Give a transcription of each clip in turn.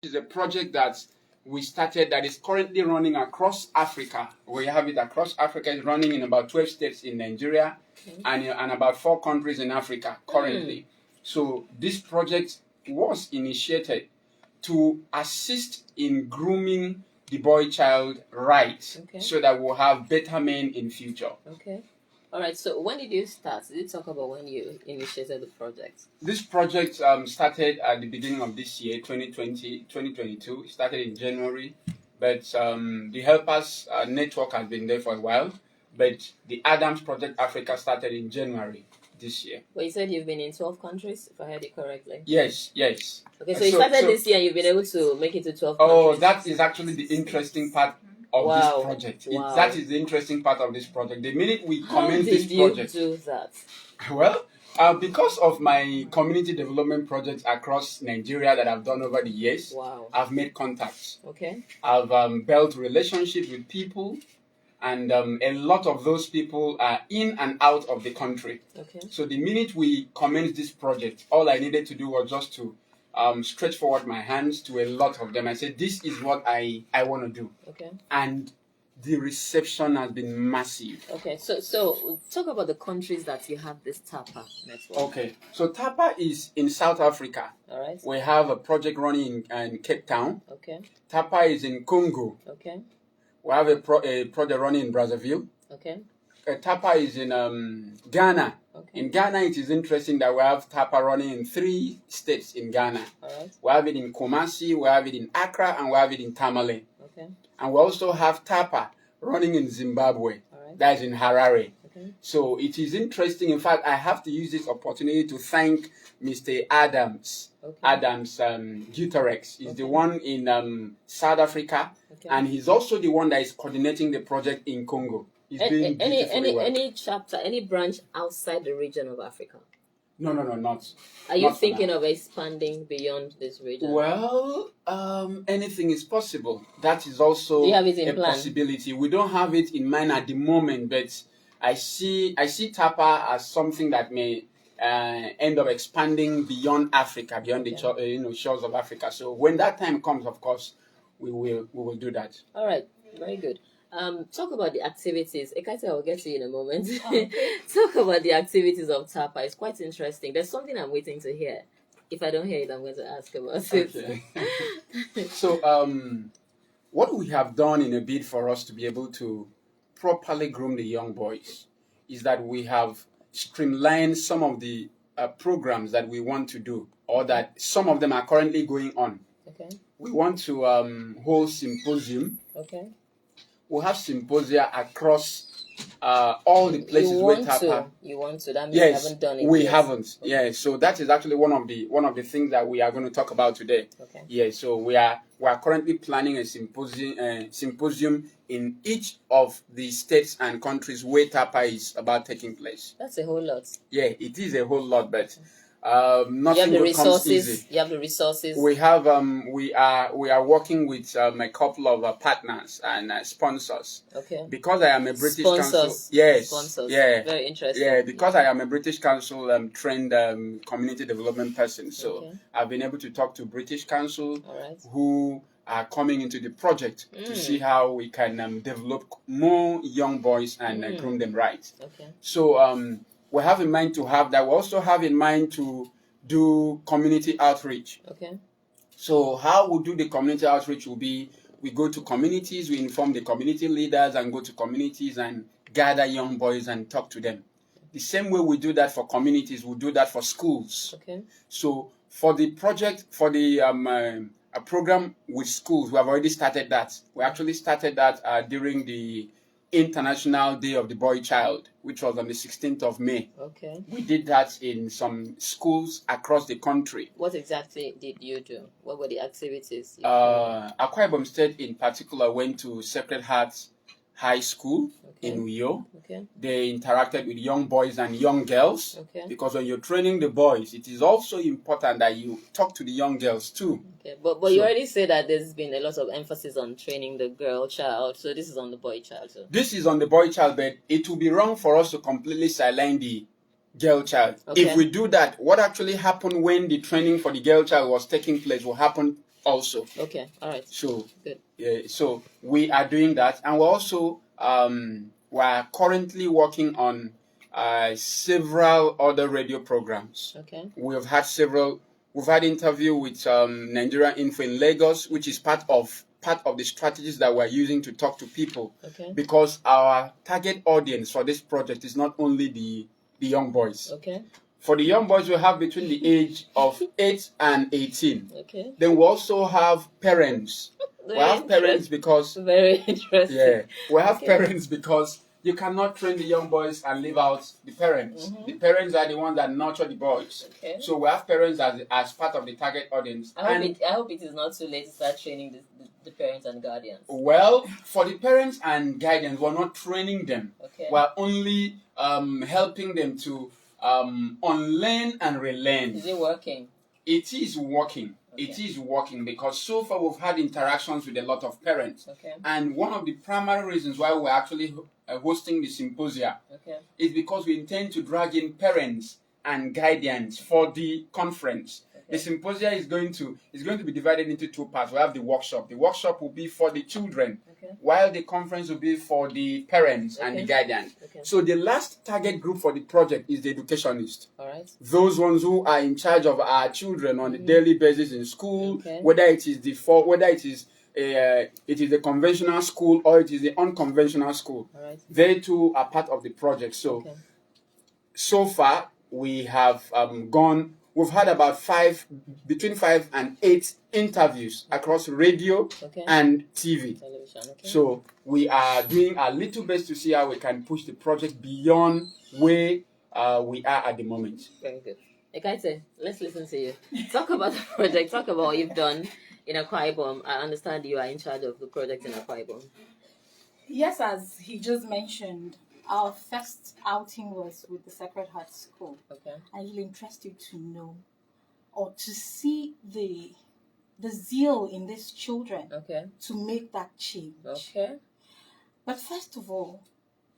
is a project that we started that is currently running across Africa. We have it across Africa. It's running in about 12 states in Nigeria and about 4 countries in Africa currently. So this project was initiated to assist in grooming the boy child right so that we'll have better men in future. Okay. All right. So when did you start? Did you talk about when you initiated the project? This project started at the beginning of this year, 2022. It started in January, but the Helpers Network has been there for a while. But the Adams Project Africa started in January this year. Well, you said you've been in 12 countries, if I heard it correctly. Yes. Okay, so you started this year and you've been able to make it to 12 countries. Oh, that is actually the interesting part of this project. That is the interesting part of this project. The minute we commence this project... How did you do that? Well, because of my community development projects across Nigeria that I've done over the years, I've made contacts. Okay. I've built relationships with people, and a lot of those people are in and out of the country. Okay. So the minute we commenced this project, all I needed to do was just to stretch forward my hands to a lot of them. I said, this is what I want to do. Okay. And the reception has been massive. Okay, so talk about the countries that you have this TAPA network. Okay, so TAPA is in South Africa. All right. We have a project running in Cape Town. Okay. TAPA is in Congo. Okay. We have a project running in Brazzaville. Okay. TAPA is in Ghana. Okay. In Ghana, it is interesting that we have TAPA running in 3 states in Ghana. All right. We have it in Kumasi, we have it in Accra, and we have it in Tamale. Okay. And we also have TAPA running in Zimbabwe. All right. That is in Harare. Okay. So it is interesting. In fact, I have to use this opportunity to thank Mr. Adams. Okay. Adams Guterres is the one in South Africa, and he's also the one that is coordinating the project in Congo. Any chapter, any branch outside the region of Africa? No, not. Are you thinking of expanding beyond this region? Well, anything is possible. That is also a possibility. We don't have it in mind at the moment, but I see TAPA as something that may end up expanding beyond Africa, beyond the shores of Africa. So when that time comes, of course, we will do that. All right, very good. Talk about the activities. Ekaette, I'll get to you in a moment. Talk about the activities of TAPA. It's quite interesting. There's something I'm waiting to hear. If I don't hear it, I'm going to ask about it. Okay. So, what we have done in a bid for us to be able to properly groom the young boys is that we have streamlined some of the programs that we want to do, or that some of them are currently going on. Okay. We want to hold symposium. Okay. We'll have symposia across all the places where TAPA. You want to? That means you haven't done it. We haven't. Okay. Yeah. So that is actually one of the things that we are going to talk about today. Okay. Yeah. So we are currently planning a symposium in each of the states and countries where TAPA is about taking place. That's a whole lot. Yeah, it is a whole lot, but nothing comes easy. You have the resources. We have we are working with a couple of partners and sponsors. Okay. Because I am a British Council. Yes. Sponsors. Yeah. Very interesting. Yeah, because I am a British Council trained community development person, so I've been able to talk to British Council who are coming into the project to see how we can develop more young boys and groom them right. Okay. So we have in mind to have that. We also have in mind to do community outreach. Okay. So how we do the community outreach will be, we go to communities, we inform the community leaders and go to communities and gather young boys and talk to them. The same way we do that for communities, we do that for schools. Okay. So for the project, for the a program with schools, we have already started that. We actually started that during the International Day of the Boy Child, which was on the 16th of May. Okay. We did that in some schools across the country. What exactly did you do? What were the activities? Akwa Ibom State in particular went to Sacred Heart High School in Uyo. Okay. They interacted with young boys and young girls. Okay. Because when you're training the boys, it is also important that you talk to the young girls too. Okay. But you already said that there's been a lot of emphasis on training the girl child. So this is on the boy child too. This is on the boy child, but it will be wrong for us to completely sideline the girl child. Okay. If we do that, what actually happened when the training for the girl child was taking place will happen also. Okay, all right. So, Good. so we are doing that, and we're also we're currently working on several other radio programs. Okay. We've had interview with Nigerian Info in Lagos, which is part of the strategies that we're using to talk to people. Okay. Because our target audience for this project is not only the young boys. Okay. For the young boys, we have between the age of 8 and 18. Okay. Then we also have parents. We have parents because... Very interesting. Yeah. We have parents because you cannot train the young boys and leave out the parents. The parents are the ones that nurture the boys. Okay. So we have parents as part of the target audience. I hope it is not too late to start training the parents and guardians. Well, for the parents and guardians, we're not training them. Okay. We're only helping them to unlearn and relearn. Is it working? It is working. Okay. It is working because so far we've had interactions with a lot of parents. Okay. And one of the primary reasons why we're actually hosting the symposia is because we intend to drag in parents and guardians for the conference. The symposia is going to be divided into two parts. We have the workshop. The workshop will be for the children, while the conference will be for the parents and the guardians. So the last target group for the project is the educationists. All right. Those ones who are in charge of our children on a daily basis in school, whether it is a conventional school or it is the unconventional school. All right. They too are part of the project. So far we have we've had about between 5 and 8 interviews across radio and TV. Television. Okay. So we are doing a little bit to see how we can push the project beyond where we are at the moment. Very good. Ekaette, let's listen to you. Talk about the project. Talk about what you've done in Akwa Ibom. I understand you are in charge of the project in Akwa Ibom. Yes, as he just mentioned, our first outing was with the Sacred Heart School. Okay. I'm really interested to know or to see the zeal in these children to make that change. Okay. But first of all,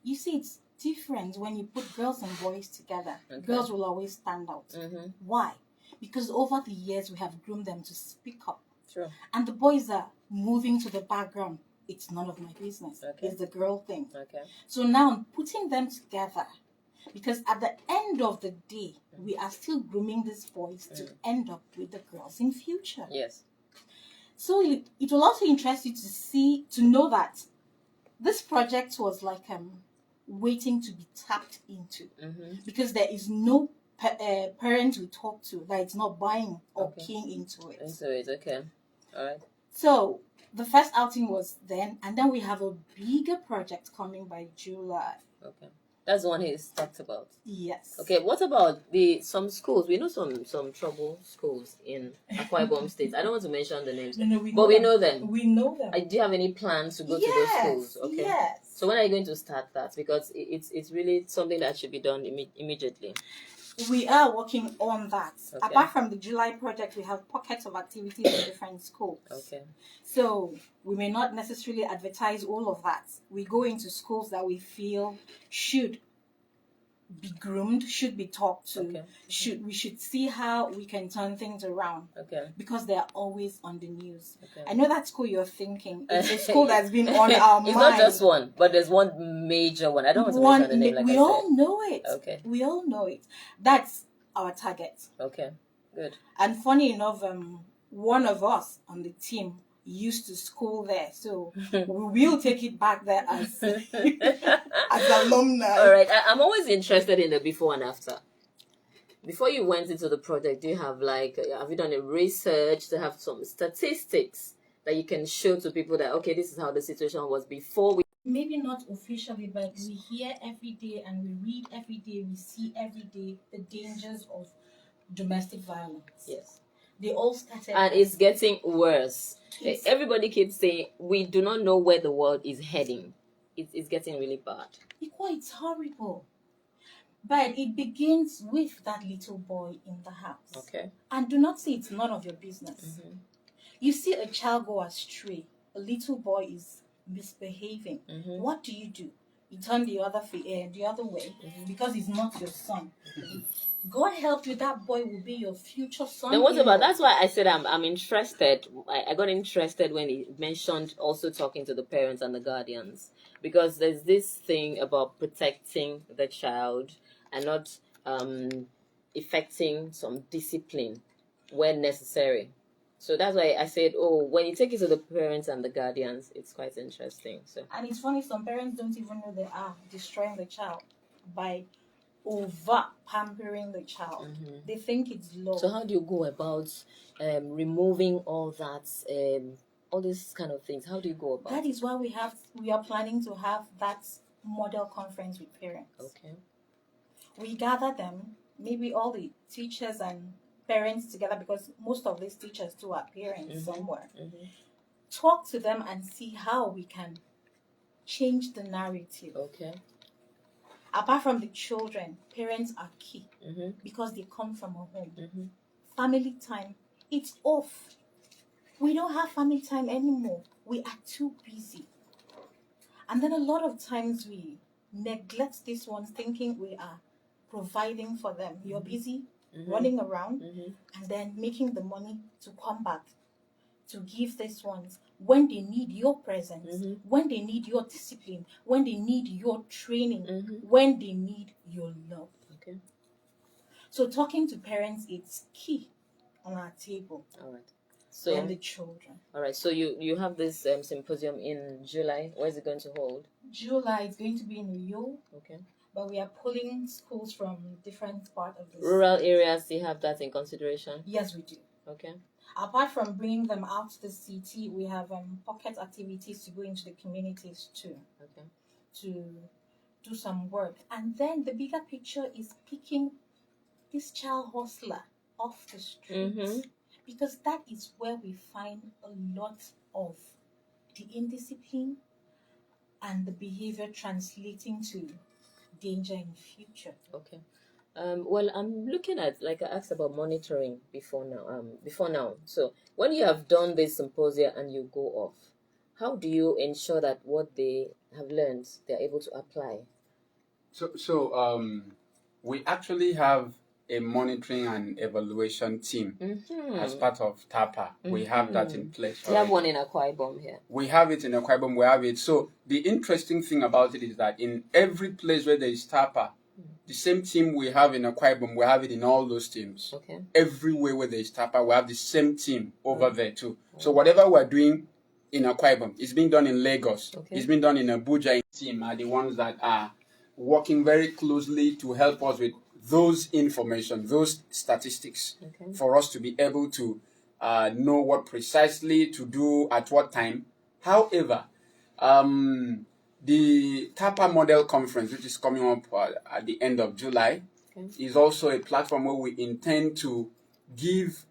you see, it's different when you put girls and boys together. Girls will always stand out. Why? Because over the years we have groomed them to speak up. Sure. And the boys are moving to the background. It's none of my business. It's the girl thing. So now I'm putting them together because at the end of the day, we are still grooming these boys to end up with the girls in future. Yes. So it will also interest you to know that this project was like waiting to be tapped into because there is no parent we talk to that is not buying or keying into it. Okay. All right. So the first outing was then, and then we have a bigger project coming by July. Okay. That's the one he's talked about. Yes. Okay, what about some schools? We know some trouble schools in Akwa Ibom State. I don't want to mention the names, but we know them. We know them. Do you have any plans to go to those schools? Okay. Yes. So when are you going to start that? Because it's really something that should be done immediately. We are working on that. Apart from the July project, we have pockets of activities in different schools. Okay. So we may not necessarily advertise all of that. We go into schools that we feel should be groomed, should be talked to. We should see how we can turn things around. Because they are always on the news. I know that school you're thinking. It's a school that's been on our mind. It's not just one, but there's one major one. I don't want to mention the name. We all know it. Okay. We all know it. That's our target. Okay. Good. And funny enough, one of us on the team used to school there, so we will take it back there as alumni. All right. I'm always interested in the before and after. Before you went into the project, do you have have you done a research to have some statistics that you can show to people that this is how the situation was before we? Maybe not officially, but we hear every day and we read every day, we see every day the dangers of domestic violence. Yes. They all started. And it's getting worse. Everybody keeps saying, we do not know where the world is heading. It's getting really bad. It's horrible. But it begins with that little boy in the house. Okay. And do not say it's none of your business. You see a child go astray. A little boy is misbehaving. What do? you turn the other way because he's not your son. God help you, that boy will be your future son. Then what about, that's why I said I'm interested. I got interested when he mentioned also talking to the parents and the guardians, because there's this thing about protecting the child and not effecting some discipline when necessary. So that's why I said, when you take it to the parents and the guardians, it's quite interesting. So, and it's funny, some parents don't even know they are destroying the child by over pampering the child. They think it's love. So how do you go about removing all that, all these kind of things? How do you go about that? Is why we are planning to have that model conference with parents. Okay. We gather them, maybe all the teachers and parents together, because most of these teachers too are parents somewhere. Talk to them and see how we can change the narrative. Okay. Apart from the children, parents are key because they come from a home. Family time, it's off. We don't have family time anymore. We are too busy. And then a lot of times we neglect these ones, thinking we are providing for them. You're busy running around and then making the money to come back to give these ones when they need your presence, when they need your discipline, when they need your training, when they need your love. Okay. So talking to parents is key on our table. All right. So and the children. All right. So you have this symposium in July. Where is it going to hold? July. It's going to be in Rio. Okay. But we are pulling schools from different parts of the rural areas. Do you have that in consideration? Yes, we do. Okay. Apart from bringing them out to the city, we have pocket activities to go into the communities too. Okay. To do some work. And then the bigger picture is picking this child hustler off the streets. Because that is where we find a lot of the indiscipline and the behavior translating to danger in the future. Okay. Well, I'm looking at, like I asked about monitoring before now. So when you have done this symposia and you go off, how do you ensure that what they have learned they're able to apply? So we actually have a monitoring and evaluation team as part of TAPA. We have that in place. We have one in Akwa Ibom here. We have it in Akwa Ibom. We have it. So the interesting thing about it is that in every place where there is TAPA, the same team we have in Akwa Ibom, we have it in all those teams. Okay. Everywhere where there is TAPA, we have the same team over there too. So whatever we're doing in Akwa Ibom is being done in Lagos. Okay. It's being done in Abuja. Team are the ones that are working very closely to help us with those information, those statistics, for us to be able to know what precisely to do at what time. However, the TAPA Model Conference, which is coming up at the end of July, is also a platform where we intend to give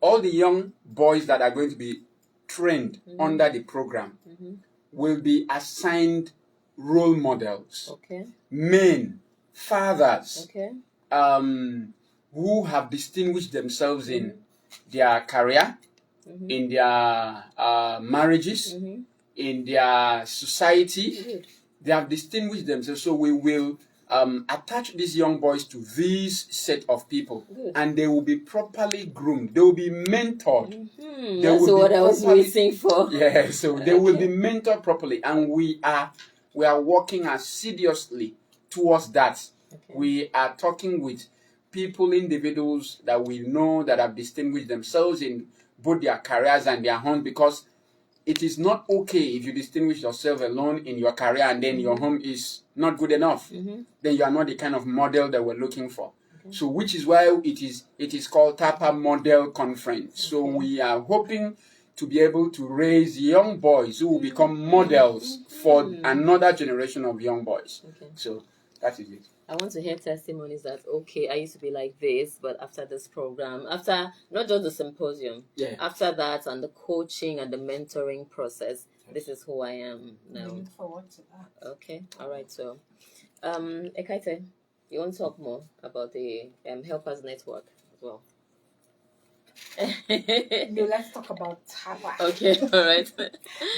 all the young boys that are going to be trained under the program will be assigned role models, men, fathers, who have distinguished themselves in their career, in their marriages, in their society. They have distinguished themselves. So we will attach these young boys to this set of people, and they will be properly groomed. They will be mentored. That's what I was waiting for. Yeah, so they will be mentored properly, and we are working assiduously towards that. We are talking with people, individuals that we know that have distinguished themselves in both their careers and their homes, because it is not okay if you distinguish yourself alone in your career and then your home is not good enough. Then you are not the kind of model that we're looking for. So which is why it is called TAPA Model Conference. So we are hoping to be able to raise young boys who will become models for another generation of young boys. So that is it. I want to hear testimonies that, I used to be like this, but after this program, after not just the symposium, after that and the coaching and the mentoring process, this is who I am now. Looking forward to that. Okay, all right. So, Ekaette, you want to talk more about the Helpers Network as well? No, let's talk about TAPA. Okay, all right.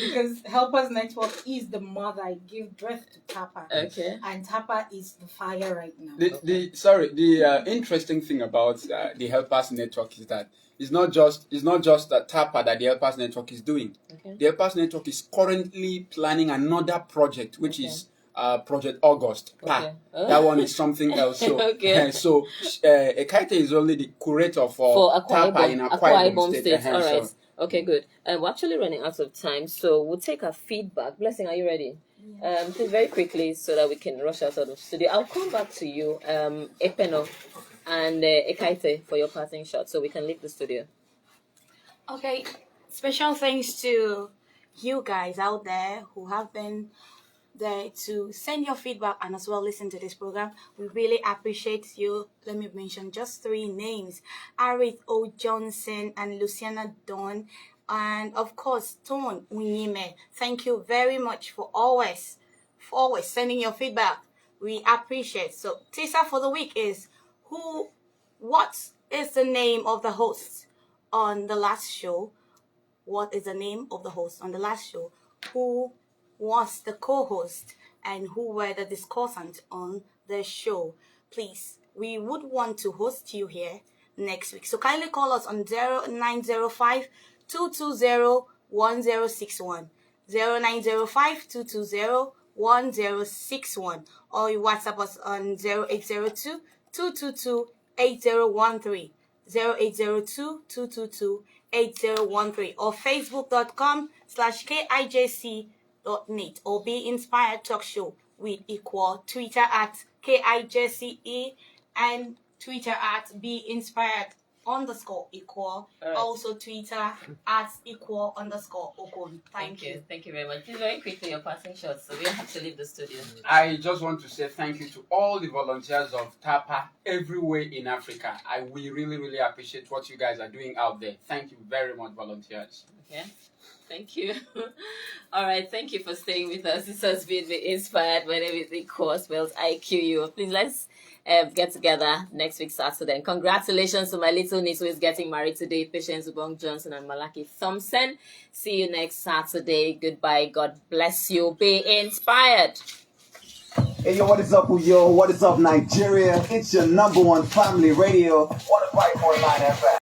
Because Helpers Network is the mother. I give birth to TAPA. Okay. And TAPA is the fire right now. The interesting thing about the Helpers Network is that it's not just the TAPA that the Helpers Network is doing. Okay. The Helpers Network is currently planning another project, which is Project August. Okay. That one is something else. So, okay. So Ekaette is only the curator for TAPA in Akwa Ibom State. All right. Okay, good. We're actually running out of time, so we'll take our feedback. Blessing, are you ready? Yeah. Please very quickly so that we can rush out of the studio. I'll come back to you, Ekpeno and Ekaette, for your passing shot, so we can leave the studio. Okay, special thanks to you guys out there who have been there to send your feedback and as well listen to this program. We really appreciate you. Let me mention just 3 names: Arith O. Johnson and Luciana Dawn, and of course Tone Unyime. Thank you very much for always sending your feedback. We appreciate. So teaser for the week is what is the name of the host on the last show? What is the name of the host on the last show? Who was the co-host and who were the discussants on the show? Please, we would want to host you here next week. So kindly call us on 0905 220 1061. 0905 220 1061. Or you WhatsApp us on 0802 222 8013. 0802 222 8013 or facebook.com/KIJC.net or Be Inspired Talk Show with Equal, Twitter at KIJCE and Twitter at Be Inspired _equal. Right. Also Twitter at _Okon. Thank you. Thank you very much. Please very quickly your passing shots, so we have to leave the studio. I just want to say thank you to all the volunteers of TAPA everywhere in Africa. We really, really appreciate what you guys are doing out there. Thank you very much, volunteers. Okay. Thank you. All right. Thank you for staying with us. This has been Be Inspired. My name is Equal, spells IQU. Please let's get together next week Saturday. And congratulations to my little niece who is getting married today, Patience Ubong Johnson and Malaki Thompson. See you next Saturday. Goodbye. God bless you. Be inspired. Hey, yo, what is up, yo? What is up, Nigeria? It's your #1 family radio, 105.9 FM.